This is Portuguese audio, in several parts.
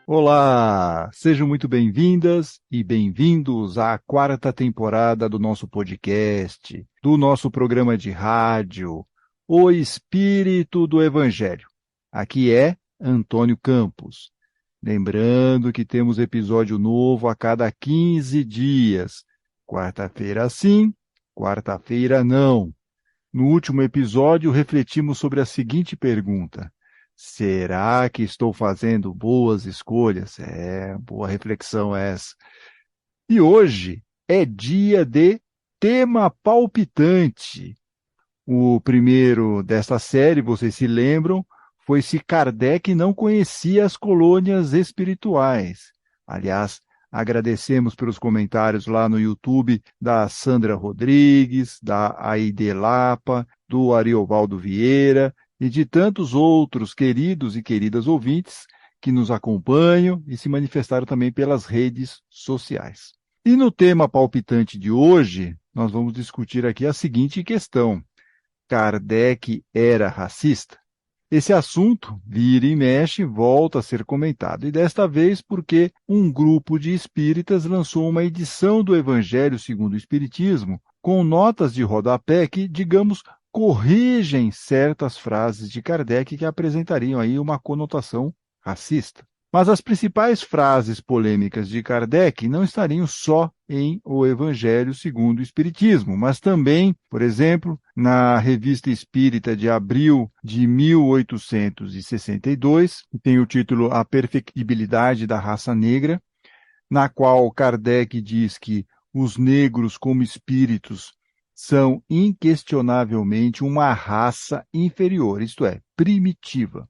Olá, sejam muito bem-vindas e bem-vindos à quarta temporada do nosso podcast, do nosso programa de rádio, O Espírito do Evangelho. Aqui é Antônio Campos. Lembrando que temos episódio novo a cada 15 dias. Quarta-feira sim, quarta-feira não. No último episódio, refletimos sobre a seguinte pergunta: será que estou fazendo boas escolhas? Boa reflexão essa. E hoje é dia de tema palpitante. O primeiro desta série, vocês se lembram, foi se Kardec não conhecia as colônias espirituais. Aliás, agradecemos pelos comentários lá no YouTube da Sandra Rodrigues, da Aide Lapa, do Ariovaldo Vieira e de tantos outros queridos e queridas ouvintes que nos acompanham e se manifestaram também pelas redes sociais. E no tema palpitante de hoje, nós vamos discutir aqui a seguinte questão: Kardec era racista? Esse assunto, vira e mexe, volta a ser comentado, e desta vez porque um grupo de espíritas lançou uma edição do Evangelho segundo o Espiritismo, com notas de rodapé que, digamos, corrigem certas frases de Kardec que apresentariam aí uma conotação racista. Mas as principais frases polêmicas de Kardec não estariam só em O Evangelho segundo o Espiritismo, mas também, por exemplo, na Revista Espírita de abril de 1862, que tem o título A Perfectibilidade da Raça Negra, na qual Kardec diz que os negros como espíritos são inquestionavelmente uma raça inferior, isto é, primitiva.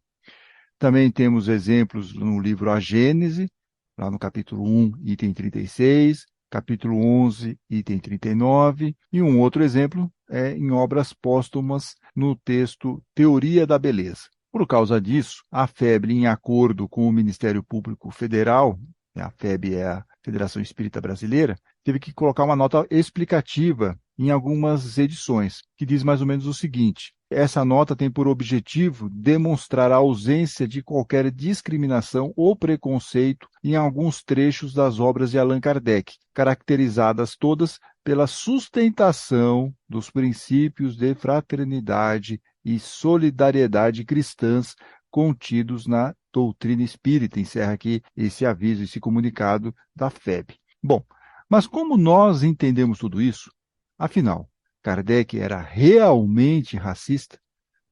Também temos exemplos no livro A Gênese, lá no capítulo 1, item 36, capítulo 11, item 39, e um outro exemplo é em obras póstumas no texto Teoria da Beleza. Por causa disso, a FEB, em acordo com o Ministério Público Federal, a FEB é a Federação Espírita Brasileira, teve que colocar uma nota explicativa em algumas edições, que diz mais ou menos o seguinte: essa nota tem por objetivo demonstrar a ausência de qualquer discriminação ou preconceito em alguns trechos das obras de Allan Kardec, caracterizadas todas pela sustentação dos princípios de fraternidade e solidariedade cristãs contidos na doutrina espírita. Encerra aqui esse aviso, esse comunicado da FEB. Bom, mas como nós entendemos tudo isso? Afinal, Kardec era realmente racista?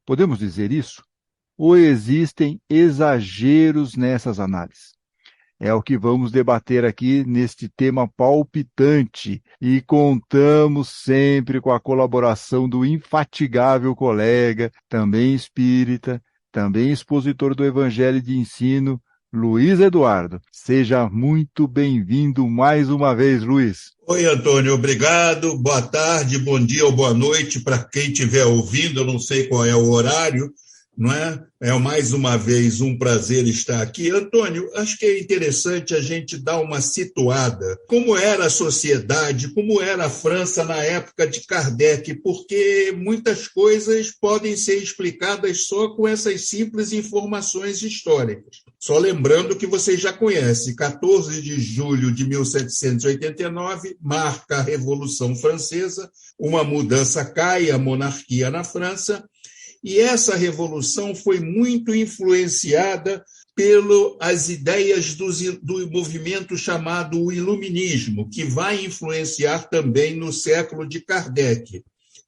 Podemos dizer isso? Ou existem exageros nessas análises? É o que vamos debater aqui neste tema palpitante e contamos sempre com a colaboração do infatigável colega, também espírita, também expositor do Evangelho de Ensino, Luiz Eduardo. Seja muito bem-vindo mais uma vez, Luiz. Oi, Antônio, obrigado. Boa tarde, bom dia ou boa noite para quem estiver ouvindo. Eu não sei qual é o horário, não é? É mais uma vez um prazer estar aqui. Antônio, acho que é interessante a gente dar uma situada. Como era a sociedade, como era a França na época de Kardec, porque muitas coisas podem ser explicadas só com essas simples informações históricas. Só lembrando que vocês já conhecem, 14 de julho de 1789, marca a Revolução Francesa, uma mudança cai a monarquia na França, e essa revolução foi muito influenciada pelas ideias do movimento chamado Iluminismo, que vai influenciar também no século de Kardec,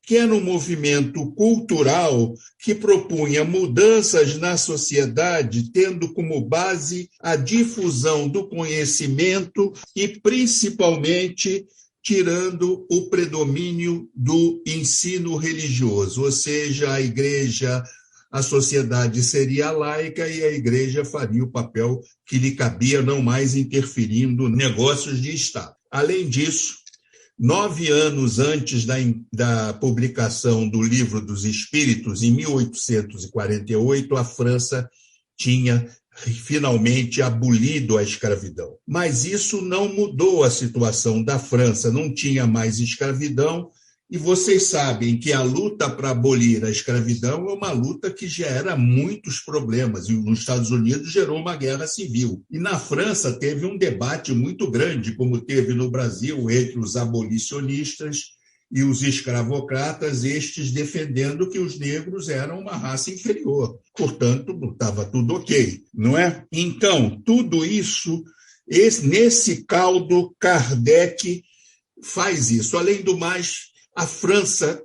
que era um movimento cultural que propunha mudanças na sociedade, tendo como base a difusão do conhecimento e, principalmente, tirando o predomínio do ensino religioso, ou seja, a igreja, a sociedade seria laica e a igreja faria o papel que lhe cabia, não mais interferindo em negócios de Estado. Além disso, 9 anos antes da publicação do Livro dos Espíritos, em 1848, a França tinha finalmente abolido a escravidão. Mas isso não mudou a situação da França, não tinha mais escravidão E vocês sabem que a luta para abolir a escravidão é uma luta que gera muitos problemas. E nos Estados Unidos gerou uma guerra civil. E na França teve um debate muito grande, como teve no Brasil, entre os abolicionistas e os escravocratas, estes defendendo que os negros eram uma raça inferior. Portanto, estava tudo ok, não é? Então, tudo isso, nesse caldo, Kardec faz isso. Além do mais, a França,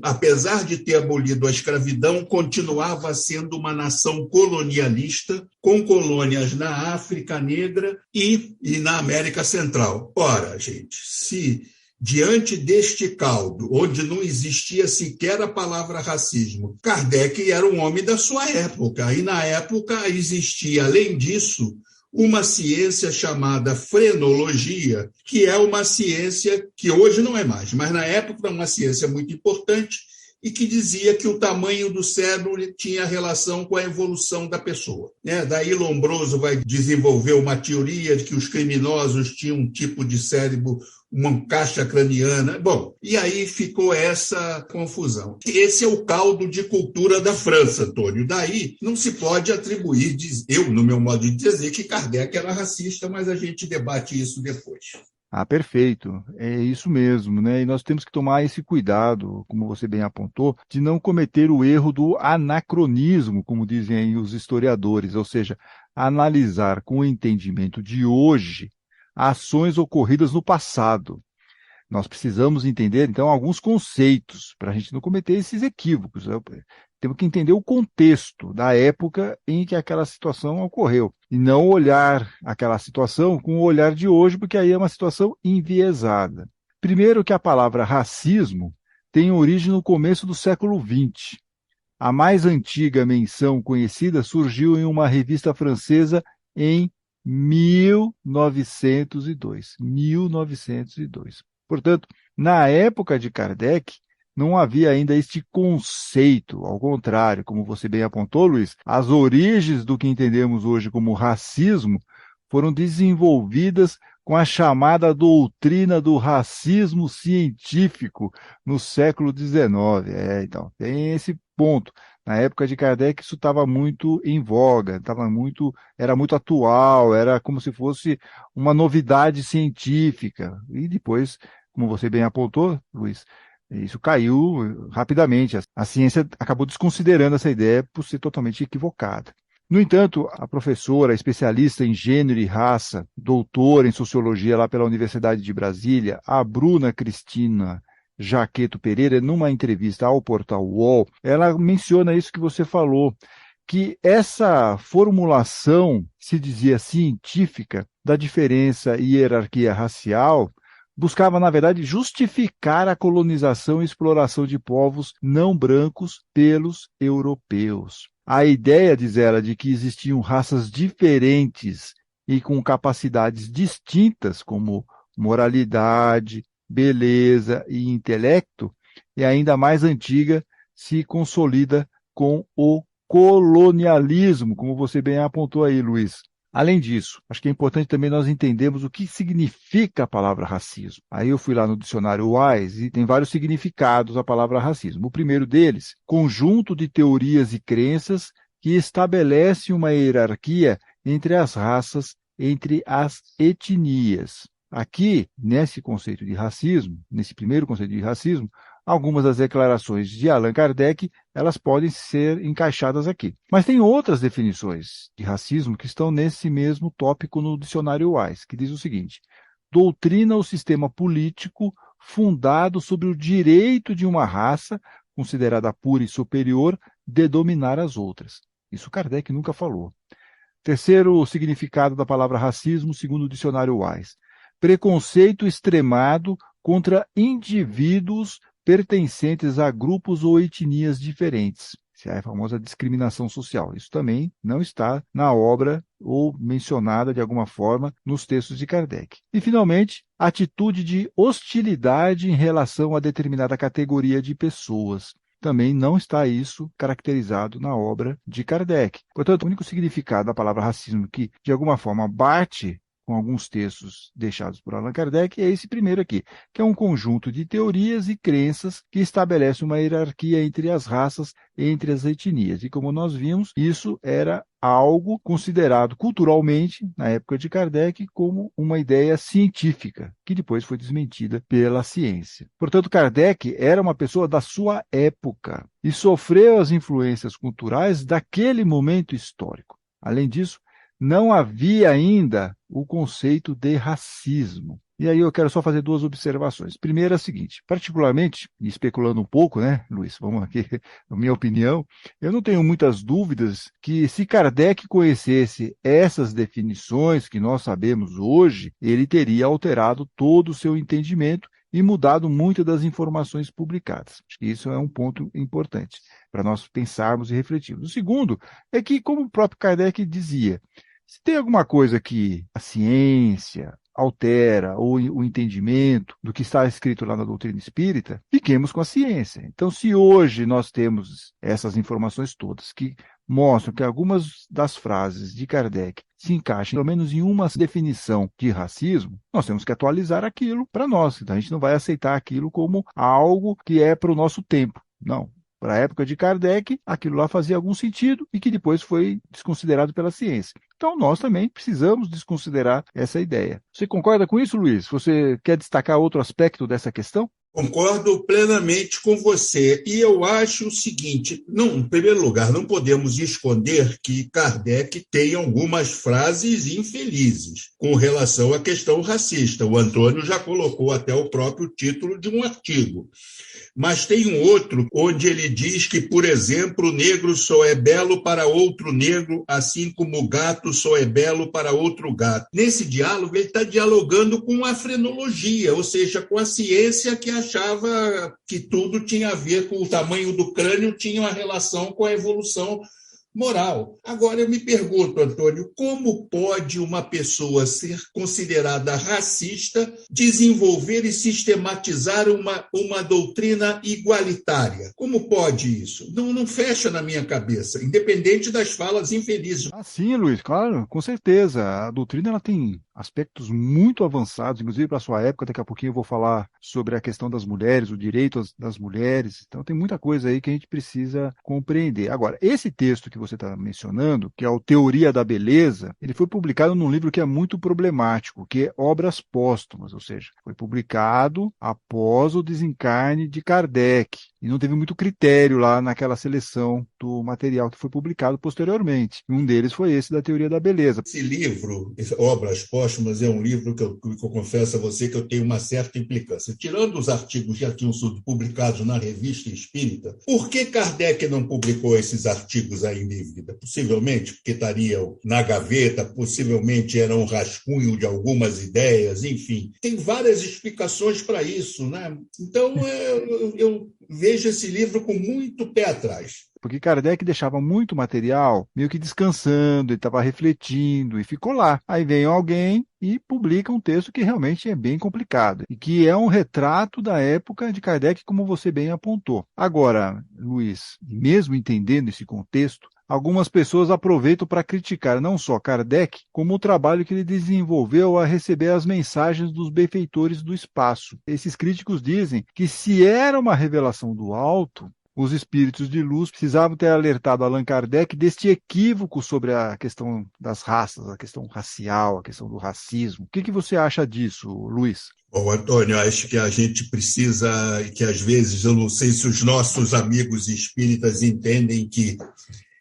apesar de ter abolido a escravidão, continuava sendo uma nação colonialista, com colônias na África Negra e na América Central. Ora, gente, se diante deste caldo, onde não existia sequer a palavra racismo, Kardec era um homem da sua época, e na época existia, além disso, uma ciência chamada frenologia, que é uma ciência que hoje não é mais, mas na época era uma ciência muito importante e que dizia que o tamanho do cérebro tinha relação com a evolução da pessoa. Daí Lombroso vai desenvolver uma teoria de que os criminosos tinham um tipo de cérebro, uma caixa craniana. Bom, e aí ficou essa confusão. Esse é o caldo de cultura da França, Antônio. Daí não se pode atribuir, eu, no meu modo de dizer, que Kardec era racista, mas a gente debate isso depois. Ah, perfeito. É isso mesmo, né? E nós temos que tomar esse cuidado, como você bem apontou, de não cometer o erro do anacronismo, como dizem aí os historiadores, ou seja, analisar com o entendimento de hoje ações ocorridas no passado. Nós precisamos entender, então, alguns conceitos para a gente não cometer esses equívocos. Temos que entender o contexto da época em que aquela situação ocorreu e não olhar aquela situação com o olhar de hoje, porque aí é uma situação enviesada. Primeiro que a palavra racismo tem origem no começo do século XX. A mais antiga menção conhecida surgiu em uma revista francesa em 1902. 1902. Portanto, na época de Kardec, não havia ainda este conceito. Ao contrário, como você bem apontou, Luiz, as origens do que entendemos hoje como racismo foram desenvolvidas com a chamada doutrina do racismo científico no século XIX. Então, tem esse ponto. Na época de Kardec, isso estava muito em voga, era muito atual, era como se fosse uma novidade científica. E depois, como você bem apontou, Luiz, isso caiu rapidamente. A ciência acabou desconsiderando essa ideia por ser totalmente equivocada. No entanto, a professora, especialista em gênero e raça, doutora em sociologia lá pela Universidade de Brasília, a Bruna Cristina Jaqueto Pereira, numa entrevista ao portal UOL, ela menciona isso que você falou, que essa formulação, se dizia científica, da diferença e hierarquia racial, buscava, na verdade, justificar a colonização e exploração de povos não brancos pelos europeus. A ideia, diz ela, de que existiam raças diferentes e com capacidades distintas, como moralidade, beleza e intelecto, é ainda mais antiga, se consolida com o colonialismo, como você bem apontou aí, Luiz. Além disso, acho que é importante também nós entendermos o que significa a palavra racismo. Aí eu fui lá no dicionário Wise e tem vários significados a palavra racismo. O primeiro deles, conjunto de teorias e crenças que estabelece uma hierarquia entre as raças, entre as etnias. Aqui, nesse conceito de racismo, nesse primeiro conceito de racismo, algumas das declarações de Allan Kardec, elas podem ser encaixadas aqui. Mas tem outras definições de racismo que estão nesse mesmo tópico no dicionário Wise, que diz o seguinte: doutrina ou sistema político fundado sobre o direito de uma raça, considerada pura e superior, de dominar as outras. Isso Kardec nunca falou. Terceiro significado da palavra racismo, segundo o dicionário Wise: preconceito extremado contra indivíduos pertencentes a grupos ou etnias diferentes. Essa é a famosa discriminação social. Isso também não está na obra ou mencionada de alguma forma nos textos de Kardec. E, finalmente, atitude de hostilidade em relação a determinada categoria de pessoas. Também não está isso caracterizado na obra de Kardec. Portanto, o único significado da palavra racismo que, de alguma forma, bate com alguns textos deixados por Allan Kardec, é esse primeiro aqui, que é um conjunto de teorias e crenças que estabelece uma hierarquia entre as raças, entre as etnias. E como nós vimos, isso era algo considerado culturalmente, na época de Kardec, como uma ideia científica, que depois foi desmentida pela ciência. Portanto, Kardec era uma pessoa da sua época e sofreu as influências culturais daquele momento histórico. Além disso, não havia ainda o conceito de racismo. E aí eu quero só fazer duas observações. Primeiro é a seguinte, particularmente, especulando um pouco, né, Luiz, vamos aqui, na minha opinião, eu não tenho muitas dúvidas que se Kardec conhecesse essas definições que nós sabemos hoje, ele teria alterado todo o seu entendimento e mudado muitas das informações publicadas. Acho que isso é um ponto importante para nós pensarmos e refletirmos. O segundo é que, como o próprio Kardec dizia, se tem alguma coisa que a ciência altera ou o entendimento do que está escrito lá na doutrina espírita, fiquemos com a ciência. Então, se hoje nós temos essas informações todas que mostram que algumas das frases de Kardec se encaixam, pelo menos em uma definição de racismo, nós temos que atualizar aquilo para nós. Então, a gente não vai aceitar aquilo como algo que é para o nosso tempo. Não. Para a época de Kardec, aquilo lá fazia algum sentido e que depois foi desconsiderado pela ciência. Então, nós também precisamos desconsiderar essa ideia. Você concorda com isso, Luiz? Você quer destacar outro aspecto dessa questão? Concordo plenamente com você. E eu acho o seguinte, não, em primeiro lugar, não podemos esconder que Kardec tem algumas frases infelizes com relação à questão racista. O Antônio já colocou até o próprio título de um artigo. Mas tem um outro onde ele diz que, por exemplo, o negro só é belo para outro negro, assim como o gato só é belo para outro gato. Nesse diálogo, ele está dialogando com a frenologia, ou seja, com a ciência que achava que tudo tinha a ver com o tamanho do crânio, tinha uma relação com a evolução moral. Agora eu me pergunto, Antônio, como pode uma pessoa ser considerada racista, desenvolver e sistematizar uma doutrina igualitária? Como pode isso? Não fecha na minha cabeça, independente das falas infelizes. Sim, Luiz, claro, com certeza. A doutrina ela tem aspectos muito avançados, inclusive para a sua época. Daqui a pouquinho eu vou falar sobre a questão das mulheres, o direito das mulheres. Então tem muita coisa aí que a gente precisa compreender. Agora, esse texto que você está mencionando, que é o Teoria da Beleza, ele foi publicado num livro que é muito problemático, que é Obras Póstumas, ou seja, foi publicado após o desencarne de Kardec. E não teve muito critério lá naquela seleção do material que foi publicado posteriormente. Um deles foi esse da Teoria da Beleza. Esse livro, Obras Póstumas, é um livro que eu confesso a você que eu tenho uma certa implicância. Tirando os artigos que já tinham sido publicados na Revista Espírita, por que Kardec não publicou esses artigos ainda em vida? Possivelmente porque estariam na gaveta, possivelmente era um rascunho de algumas ideias, enfim. Tem várias explicações para isso, né? Então, eu vejo esse livro com muito pé atrás. Porque Kardec deixava muito material meio que descansando, ele estava refletindo e ficou lá. Aí vem alguém e publica um texto que realmente é bem complicado e que é um retrato da época de Kardec, como você bem apontou. Agora, Luiz, mesmo entendendo esse contexto, algumas pessoas aproveitam para criticar não só Kardec, como o trabalho que ele desenvolveu a receber as mensagens dos benfeitores do espaço. Esses críticos dizem que se era uma revelação do alto, os espíritos de luz precisavam ter alertado Allan Kardec deste equívoco sobre a questão das raças, a questão racial, a questão do racismo. O que você acha disso, Luiz? Bom, Antônio, acho que a gente precisa, que às vezes, eu não sei se os nossos amigos espíritas entendem que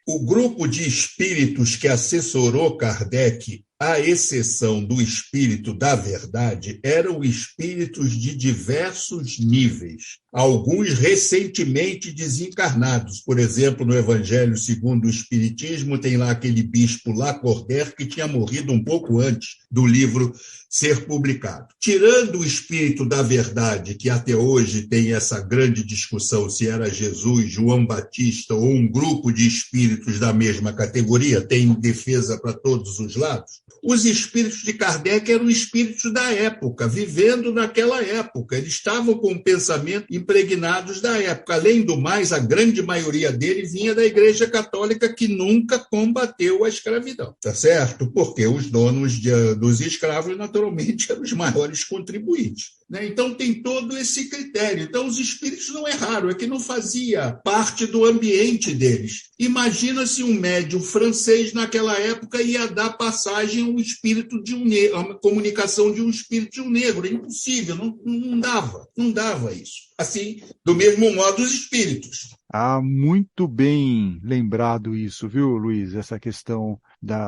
o grupo de espíritos que assessorou Kardec, à exceção do espírito da verdade, eram espíritos de diversos níveis, alguns recentemente desencarnados. Por exemplo, no Evangelho segundo o Espiritismo, tem lá aquele bispo Lacordaire que tinha morrido um pouco antes do livro ser publicado. Tirando o espírito da verdade, que até hoje tem essa grande discussão se era Jesus, João Batista ou um grupo de espíritos da mesma categoria, tem defesa para todos os lados, os espíritos de Kardec eram espíritos da época, vivendo naquela época. Eles estavam com o pensamento impregnados da época. Além do mais, a grande maioria dele vinha da Igreja Católica, que nunca combateu a escravidão, tá certo? Porque os donos dos escravos, naturalmente, eram os maiores contribuintes. Então, tem todo esse critério. Então, os espíritos não é raro, é que não fazia parte do ambiente deles. Imagina se um médium francês, naquela época, ia dar passagem ao espírito de um negro, a comunicação de um espírito de um negro. É impossível, não dava isso. Assim, do mesmo modo, os espíritos. Ah, muito bem lembrado isso, viu, Luiz? Essa questão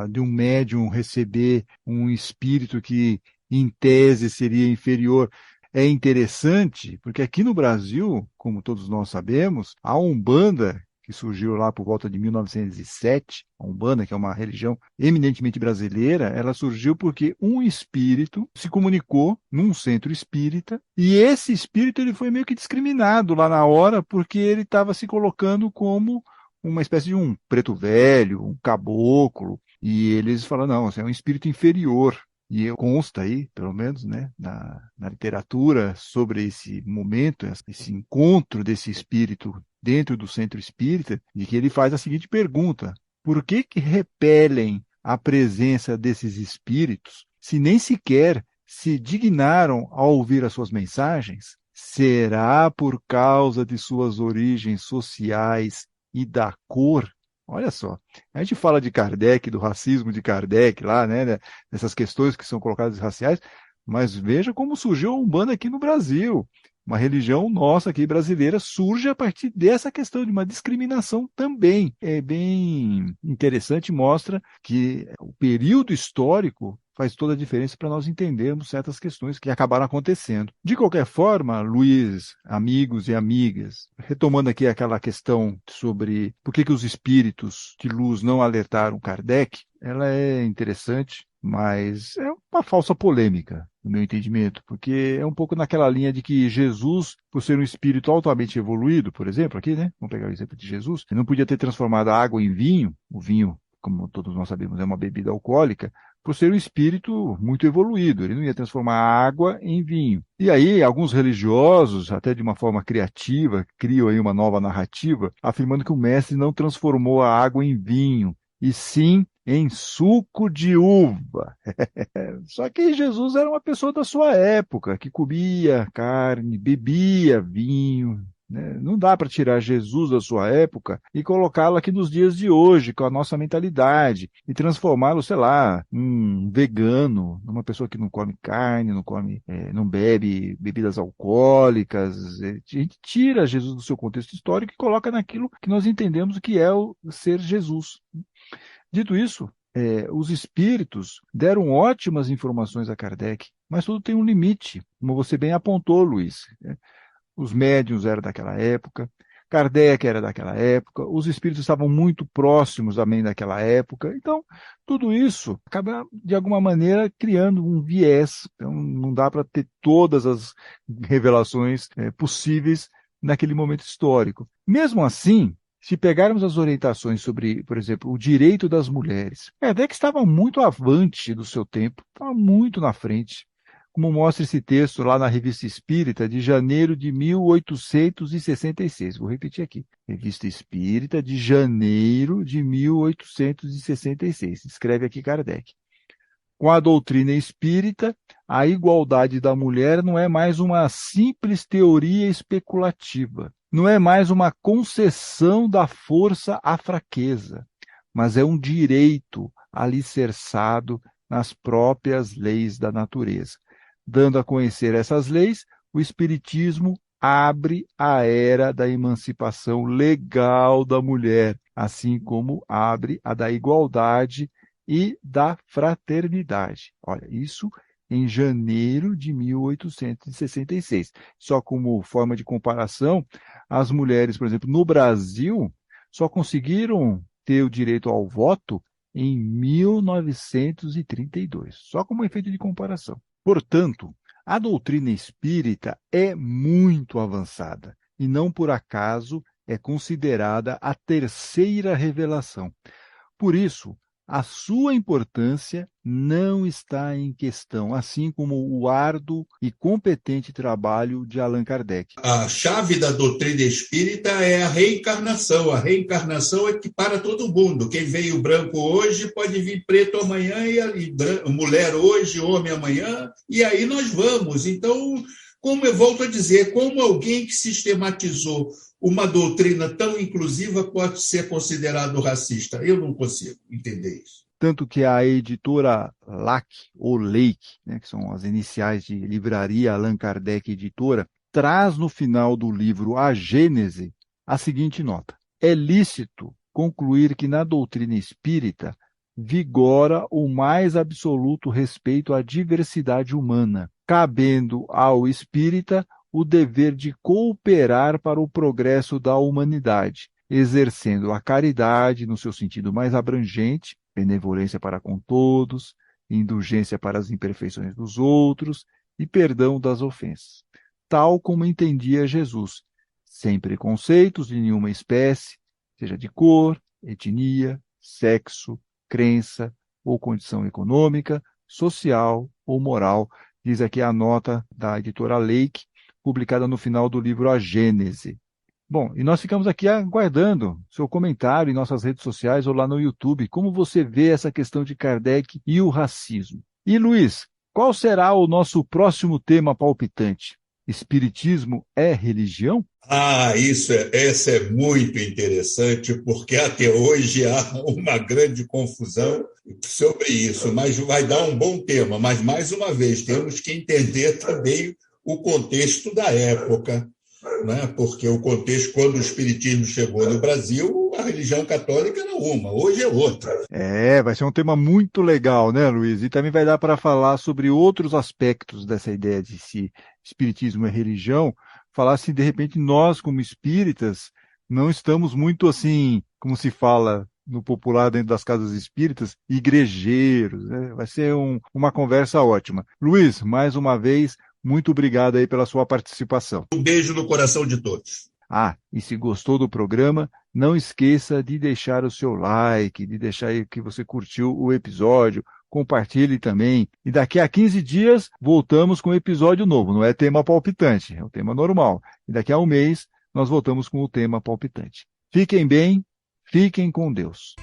de um médium receber um espírito que, em tese, seria inferior. É interessante, porque aqui no Brasil, como todos nós sabemos, a Umbanda, que surgiu lá por volta de 1907, a Umbanda, que é uma religião eminentemente brasileira, ela surgiu porque um espírito se comunicou num centro espírita, e esse espírito ele foi meio que discriminado lá na hora, porque ele estava se colocando como uma espécie de um preto velho, um caboclo, e eles falaram, não, você é um espírito inferior. E consta aí, pelo menos, né, na literatura sobre esse momento, esse encontro desse espírito dentro do centro espírita, de que ele faz a seguinte pergunta: por que repelem a presença desses espíritos se nem sequer se dignaram a ouvir as suas mensagens? Será por causa de suas origens sociais e da cor? Olha só, a gente fala de Kardec, do racismo de Kardec lá, né, dessas questões que são colocadas raciais, mas veja como surgiu a Umbanda aqui no Brasil. Uma religião nossa aqui brasileira surge a partir dessa questão de uma discriminação também. É bem interessante, mostra que o período histórico faz toda a diferença para nós entendermos certas questões que acabaram acontecendo. De qualquer forma, Luiz, amigos e amigas, retomando aqui aquela questão sobre por que os espíritos de luz não alertaram Kardec, ela é interessante, mas é uma falsa polêmica, no meu entendimento, porque é um pouco naquela linha de que Jesus, por ser um espírito altamente evoluído, por exemplo, aqui, né? Vamos pegar o exemplo de Jesus, ele não podia ter transformado a água em vinho, o vinho, como todos nós sabemos, é uma bebida alcoólica, por ser um espírito muito evoluído, ele não ia transformar a água em vinho. E aí, alguns religiosos, até de uma forma criativa, criam aí uma nova narrativa, afirmando que o mestre não transformou a água em vinho, e sim em suco de uva. Só que Jesus era uma pessoa da sua época, que comia carne, bebia vinho, né? Não dá para tirar Jesus da sua época e colocá-lo aqui nos dias de hoje, com a nossa mentalidade, e transformá-lo, sei lá, um vegano, numa pessoa que não come carne, não bebe bebidas alcoólicas. A gente tira Jesus do seu contexto histórico e coloca naquilo que nós entendemos que é o ser Jesus. Dito isso, os espíritos deram ótimas informações a Kardec, mas tudo tem um limite, como você bem apontou, Luiz. Os médiuns eram daquela época, Kardec era daquela época, os espíritos estavam muito próximos também daquela época, então tudo isso acaba, de alguma maneira, criando um viés. Então, não dá para ter todas as revelações possíveis naquele momento histórico. Mesmo assim, se pegarmos as orientações sobre, por exemplo, o direito das mulheres, Kardec estava muito avante do seu tempo, estava muito na frente, como mostra esse texto lá na Revista Espírita de janeiro de 1866. Vou repetir aqui. Revista Espírita de janeiro de 1866. Escreve aqui Kardec. Com a doutrina espírita, a igualdade da mulher não é mais uma simples teoria especulativa. Não é mais uma concessão da força à fraqueza, mas é um direito alicerçado nas próprias leis da natureza. Dando a conhecer essas leis, o Espiritismo abre a era da emancipação legal da mulher, assim como abre a da igualdade e da fraternidade. Olha, isso em janeiro de 1866. Só como forma de comparação, as mulheres, por exemplo, no Brasil, só conseguiram ter o direito ao voto em 1932. Só como efeito de comparação. Portanto, a doutrina espírita é muito avançada e não por acaso é considerada a terceira revelação. Por isso, a sua importância não está em questão, assim como o árduo e competente trabalho de Allan Kardec. A chave da doutrina espírita é a reencarnação. A reencarnação é que para todo mundo. Quem veio branco hoje pode vir preto amanhã, e mulher hoje, homem amanhã, e aí nós vamos. Então, como eu volto a dizer, como alguém que sistematizou uma doutrina tão inclusiva pode ser considerado racista? Eu não consigo entender isso. Tanto que a editora LAC, ou Leik, né, que são as iniciais de Livraria Allan Kardec Editora, traz no final do livro A Gênese a seguinte nota: é lícito concluir que na doutrina espírita vigora o mais absoluto respeito à diversidade humana, cabendo ao espírita o dever de cooperar para o progresso da humanidade, exercendo a caridade no seu sentido mais abrangente, benevolência para com todos, indulgência para as imperfeições dos outros e perdão das ofensas, tal como entendia Jesus, sem preconceitos de nenhuma espécie, seja de cor, etnia, sexo, crença ou condição econômica, social ou moral, diz aqui a nota da editora Leik, publicada no final do livro A Gênese. Bom, e nós ficamos aqui aguardando seu comentário em nossas redes sociais ou lá no YouTube. Como você vê essa questão de Kardec e o racismo? E, Luiz, qual será o nosso próximo tema palpitante? Espiritismo é religião? Essa é muito interessante, porque até hoje há uma grande confusão sobre isso, mas vai dar um bom tema. Mas, mais uma vez, temos que entender também o contexto da época, né? Porque o contexto, quando o Espiritismo chegou no Brasil, a religião católica era uma, hoje é outra. Vai ser um tema muito legal, né, Luiz? E também vai dar para falar sobre outros aspectos dessa ideia de se Espiritismo é religião, falar se, de repente, nós, como espíritas, não estamos muito assim, como se fala no popular dentro das casas espíritas, igrejeiros, né? Vai ser uma conversa ótima. Luiz, mais uma vez, muito obrigado aí pela sua participação. Um beijo no coração de todos. E se gostou do programa, não esqueça de deixar o seu like, de deixar aí que você curtiu o episódio, compartilhe também. E daqui a 15 dias voltamos com um episódio novo. Não é tema palpitante, é um tema normal. E daqui a um mês nós voltamos com o tema palpitante. Fiquem bem, fiquem com Deus.